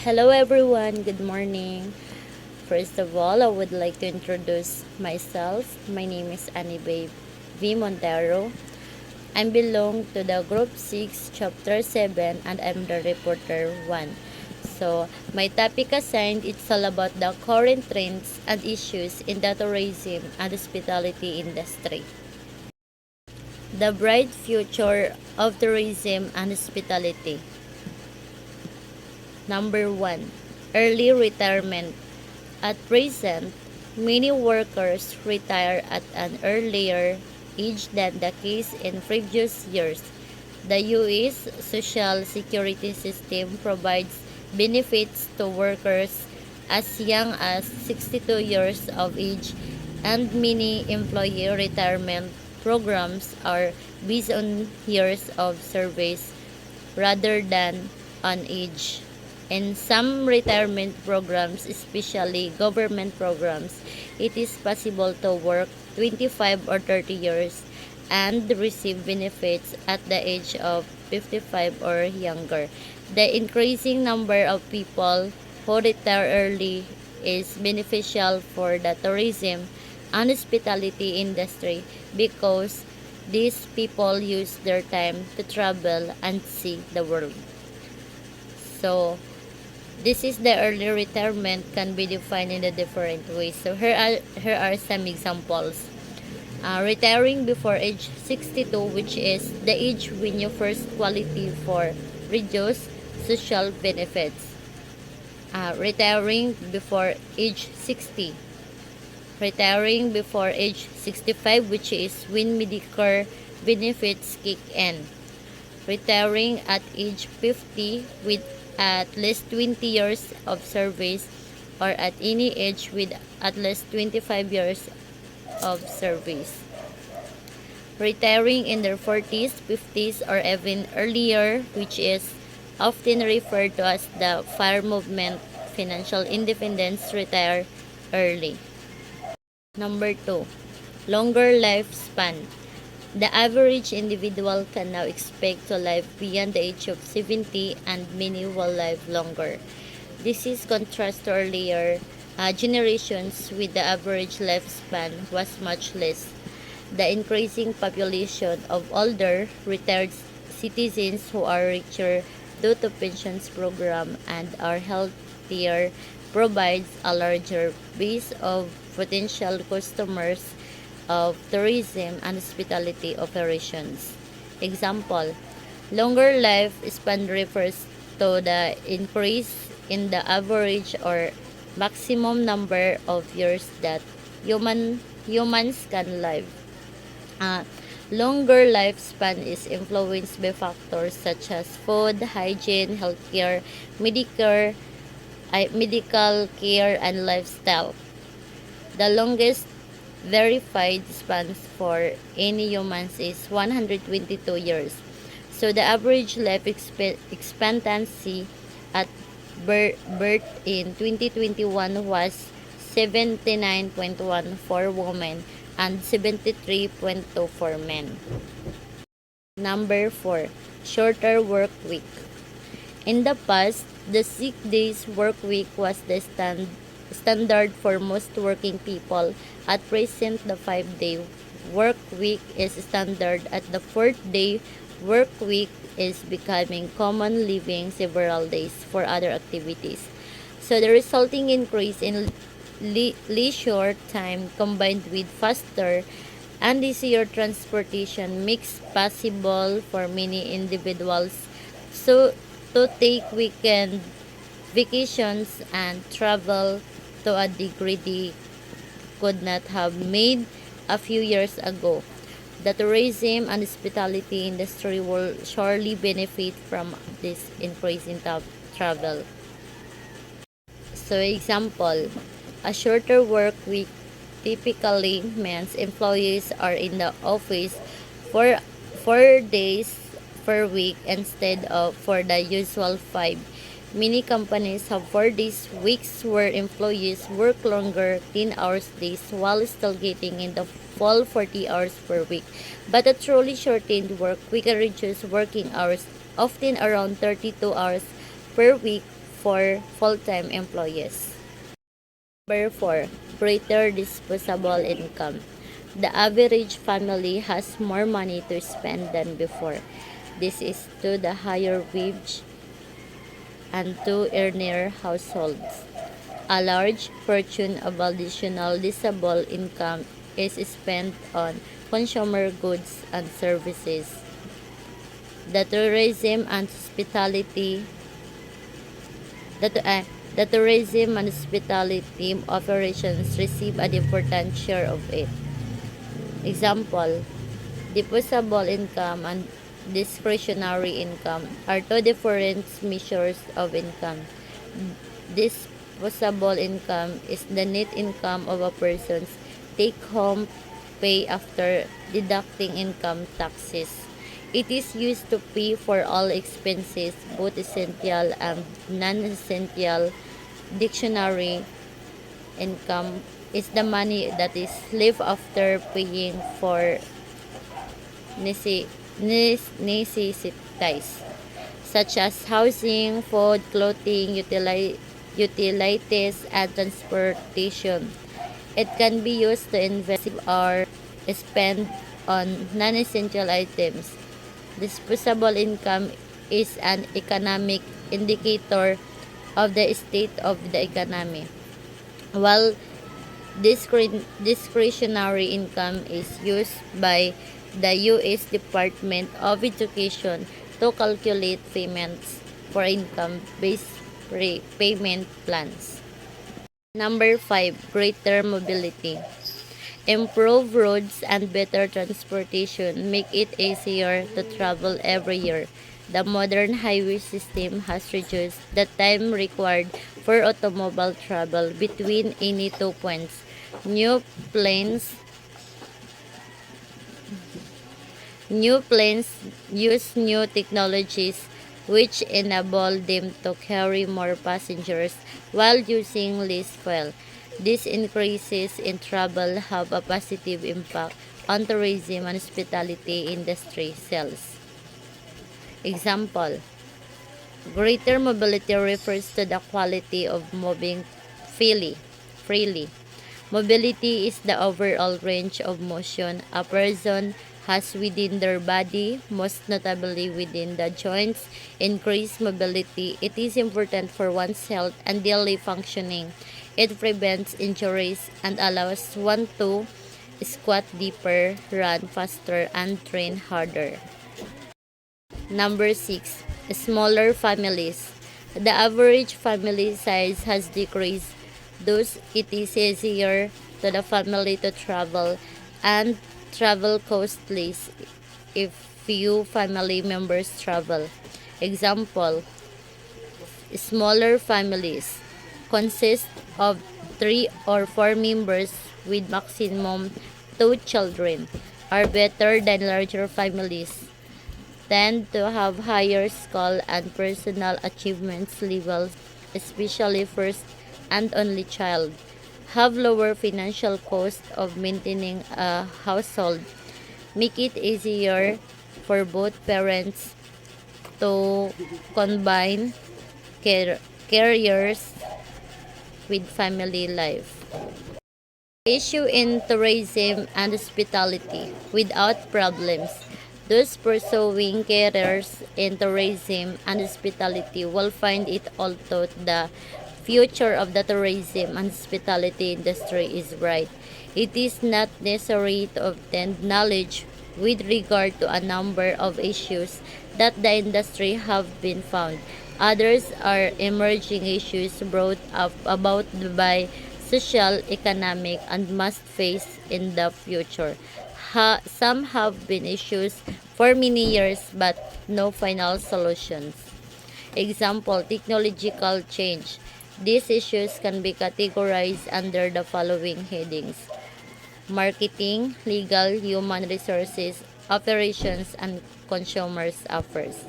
Hello everyone, good morning. First of all, I would like to introduce myself. My name is Anibabe V. Montero. I belong to the Group 6, Chapter 7, and I'm the Reporter 1. So, my topic assigned is all about the current trends and issues in the tourism and hospitality industry. The bright future of tourism and hospitality. Number 1. Early retirement. At present, many workers retire at an earlier age than the case in previous years. The U.S. Social Security system provides benefits to workers as young as 62 years of age, and many employee retirement programs are based on years of service rather than on age. In some retirement programs, especially government programs, it is possible to work 25 or 30 years and receive benefits at the age of 55 or younger. The increasing number of people who retire early is beneficial for the tourism and hospitality industry because these people use their time to travel and see the world. So, this is the early retirement can be defined in a different ways. So here are some examples. Retiring before age 62, which is the age when you first qualify for reduced social benefits. Retiring before age 60. Retiring before age 65, which is when Medicare benefits kick in. Retiring at age 50 with at least 20 years of service, or at any age with at least 25 years of service. Retiring in their 40s, 50s, or even earlier, which is often referred to as the FIRE movement, financial independence, retire early. Number 2, longer lifespan. The average individual can now expect to live beyond the age of 70, and many will live longer. This is contrast to earlier generations with the average lifespan was much less. The increasing population of older, retired citizens who are richer due to pensions program and are healthier provides a larger base of potential customers of tourism and hospitality operations. Example, longer lifespan refers to the increase in the average or maximum number of years that humans can live. Longer lifespan is influenced by factors such as food, hygiene, healthcare, medical care, and lifestyle. The longest verified spans for any humans is 122 years. So the average life expectancy at birth in 2021 was 79.1 for women and 73.2 for men. Number 4, shorter work week. In the past, the 6 days work week was the standard for most working people. At present, the 5-day work week is standard. At the 4th-day work week is becoming common, leaving several days for other activities. So the resulting increase in leisure time combined with faster and easier transportation makes possible for many individuals so to take weekend vacations and travel to a degree they could not have made a few years ago. The tourism and hospitality industry will surely benefit from this increase in travel. So example, a shorter work week typically means employees are in the office for 4 days per week instead of for the usual 5. Many companies have 4 days weeks where employees work longer 10 hours days while still getting in the full 40 hours per week. But a truly shortened work week reduces working hours, often around 32 hours per week for full-time employees. Number 4. Greater disposable income. The average family has more money to spend than before. This is to the higher wage and to earner households. A large portion of additional disposable income is spent on consumer goods and services. The tourism and hospitality the tourism and hospitality operations receive an important share of it. Example, disposable income and discretionary income are two different measures of income. Disposable income is the net income of a person's take-home pay after deducting income taxes. It is used to pay for all expenses, both essential and non-essential. Dictionary income is the money that is left after paying for necessities such as housing, food, clothing, utilities, and transportation. It can be used to invest or spend on non-essential items. Disposable income is an economic indicator of the state of the economy, while discretionary income is used by the U.S. Department of Education to calculate payments for income-based payment plans. Number 5. Greater mobility. Improved roads and better transportation make it easier to travel every year. The modern highway system has reduced the time required for automobile travel between any two points. New planes use new technologies which enable them to carry more passengers while using less fuel. These increases in travel have a positive impact on tourism and hospitality industry sales. Example, greater mobility refers to the quality of moving freely. Mobility is the overall range of motion a person has within their body, most notably within the joints. Increased mobility, it is important for one's health and daily functioning. It prevents injuries and allows one to squat deeper, run faster, and train harder. Number 6. Smaller families. The average family size has decreased, thus it is easier to the family to travel and travel costly if few family members travel. Example, smaller families consist of 3 or 4 members with maximum 2 children are better than larger families, tend to have higher skill and personal achievements levels, especially first and only child, have lower financial cost of maintaining a household, make it easier for both parents to combine careers with family life. Issue in tourism and hospitality without problems. Those pursuing careers in tourism and hospitality will find it although the future of the tourism and hospitality industry is bright. It is not necessary to obtain knowledge with regard to a number of issues that the industry have been found. Others are emerging issues brought up about by social, economic, and must face in the future. Some have been issues for many years but no final solutions. Example, technological change. These issues can be categorized under the following headings: marketing, legal, human resources, operations, and consumers affairs.